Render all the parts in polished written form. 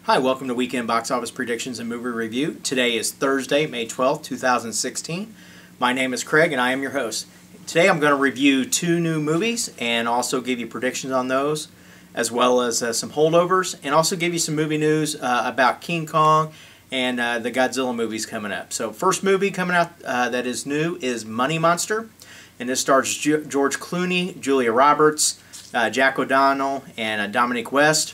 Hi, welcome to Weekend Box Office Predictions and Movie Review. Today is Thursday, May 12th, 2016. My name is Craig and I am your host. Today I'm going to review two new movies and also give you predictions on those, as well as some holdovers, and also give you some movie news about King Kong and the Godzilla movies coming up. So first movie coming out that is new is Money Monster, and this stars George Clooney, Julia Roberts, Jack O'Donnell, and Dominic West.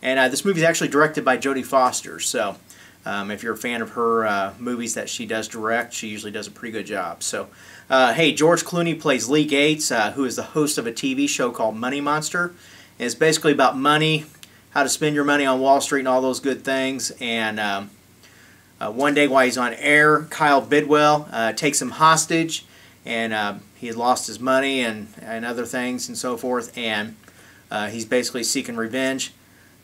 And this movie is actually directed by Jodie Foster, so if you're a fan of her movies that she does direct, she usually does a pretty good job. So, hey, George Clooney plays Lee Gates, who is the host of a TV show called Money Monster. And it's basically about money, how to spend your money on Wall Street and all those good things. And one day while he's on air, Kyle Bidwell takes him hostage, and he had lost his money and other things and so forth, and he's basically seeking revenge.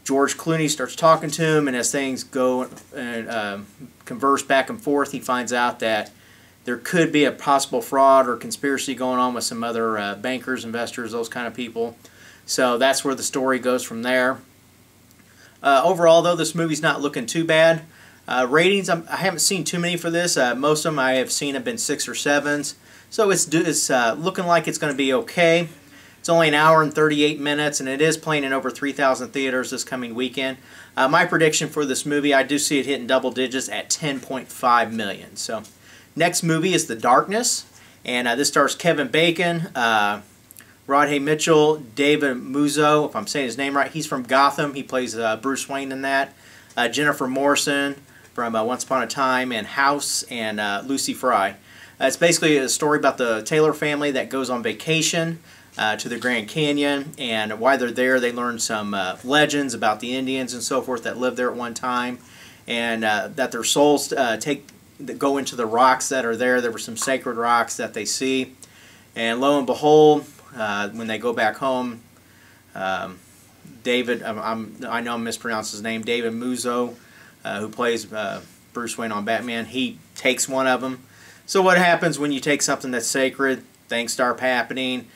George Clooney starts talking to him, and as things go and converse back and forth, he finds out that there could be a possible fraud or conspiracy going on with some other bankers, investors, those kind of people. So that's where the story goes from there. Overall, though, this movie's not looking too bad. Ratings, I haven't seen too many for this. Most of them I have seen have been 6 or 7s. So it's looking like it's going to be okay. It's only an hour and 38 minutes, and it is playing in over 3,000 theaters this coming weekend. My prediction for this movie, I do see it hitting double digits at 10.5 million. So, next movie is The Darkness, and this stars Kevin Bacon, Rodney Mitchell, David Muzo, if I'm saying his name right. He's from Gotham. He plays Bruce Wayne in that. Jennifer Morrison from Once Upon a Time and House, and Lucy Fry. It's basically a story about the Taylor family that goes on vacation to the Grand Canyon, and while they're there they learn some legends about the Indians and so forth that lived there at one time, and that their souls go into the rocks that are there. There were some sacred rocks that they see, and lo and behold, when they go back home, David, I know I'm mispronouncing his name, David Muzo, who plays Bruce Wayne on Batman, he takes one of them. So what happens when you take something that's sacred? Things start happening.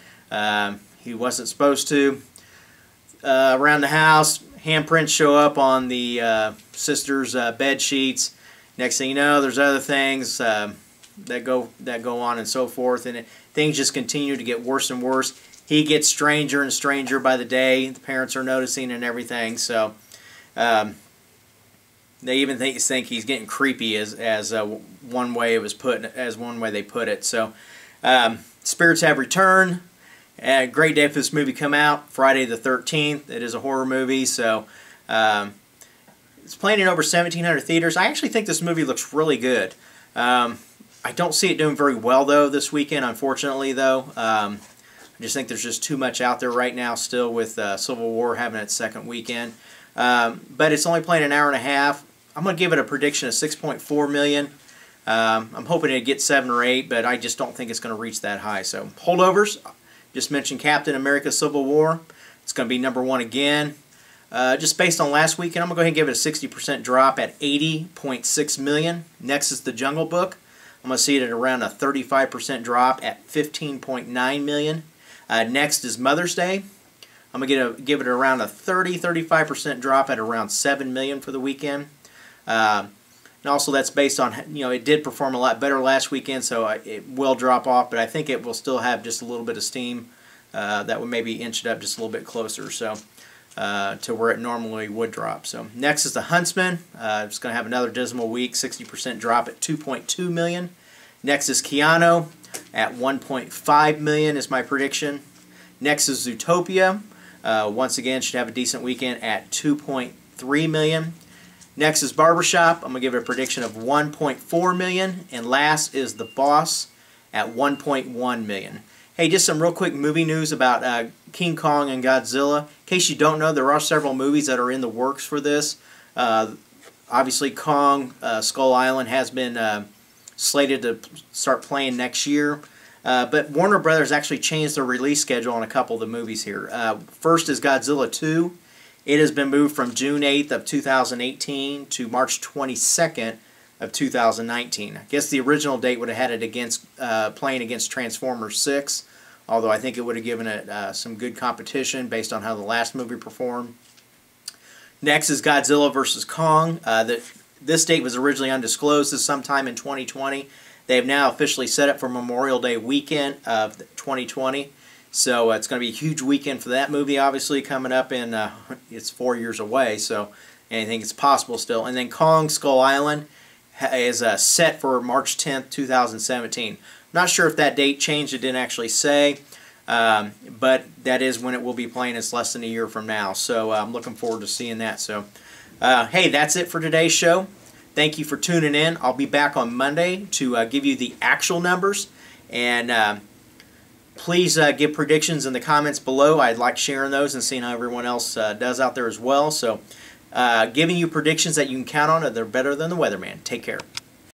He wasn't supposed to. Around the house, handprints show up on the sister's bed sheets. Next thing you know, there's other things that go on and so forth, and things just continue to get worse and worse. He gets stranger and stranger by the day. The parents are noticing and everything. So they even think he's getting creepy, as one way it was put, as one way they put it. So spirits have returned. Great day for this movie come out, Friday the 13th. It is a horror movie, so it's playing in over 1,700 theaters. I actually think this movie looks really good. I don't see it doing very well, though, this weekend, unfortunately, though. I just think there's just too much out there right now still with Civil War having its second weekend. But it's only playing an hour and a half. I'm going to give it a prediction of 6.4 million. I'm hoping it gets 7 or 8, but I just don't think it's going to reach that high. So, holdovers. Just mentioned Captain America Civil War. It's going to be #1 again. Just based on last weekend, I'm going to go ahead and give it a 60% drop at 80.6 million. Next is The Jungle Book. I'm going to see it at around a 35% drop at 15.9 million. Next is Mother's Day. I'm going to give it around a 35% drop at around 7 million for the weekend. And also that's based on, it did perform a lot better last weekend, so it will drop off, but I think it will still have just a little bit of steam that would maybe inch it up just a little bit closer, so to where it normally would drop. So next is The Huntsman. It's going to have another dismal week, 60% drop at 2.2 million. Next is Keanu at 1.5 million is my prediction. Next is Zootopia. Once again, should have a decent weekend at 2.3 million. Next is Barbershop. I'm going to give it a prediction of 1.4 million. And last is The Boss at 1.1 million. Hey, just some real quick movie news about King Kong and Godzilla. In case you don't know, there are several movies that are in the works for this. Obviously, Kong Skull Island has been slated to start playing next year. But Warner Brothers actually changed their release schedule on a couple of the movies here. First is Godzilla 2. It has been moved from June 8th of 2018 to March 22nd of 2019. I guess the original date would have had it playing against Transformers 6, although I think it would have given it some good competition based on how the last movie performed. Next is Godzilla vs. Kong. This date was originally undisclosed as sometime in 2020. They have now officially set it for Memorial Day weekend of 2020. So it's going to be a huge weekend for that movie, obviously, coming up in, it's 4 years away, so anything is possible still. And then Kong Skull Island is set for March 10th, 2017. Not sure if that date changed, it didn't actually say, but that is when it will be playing. It's less than a year from now, so I'm looking forward to seeing that. So, hey, that's it for today's show. Thank you for tuning in. I'll be back on Monday to give you the actual numbers, and please give predictions in the comments below. I'd like sharing those and seeing how everyone else does out there as well. So, giving you predictions that you can count on, they're better than the weatherman. Take care.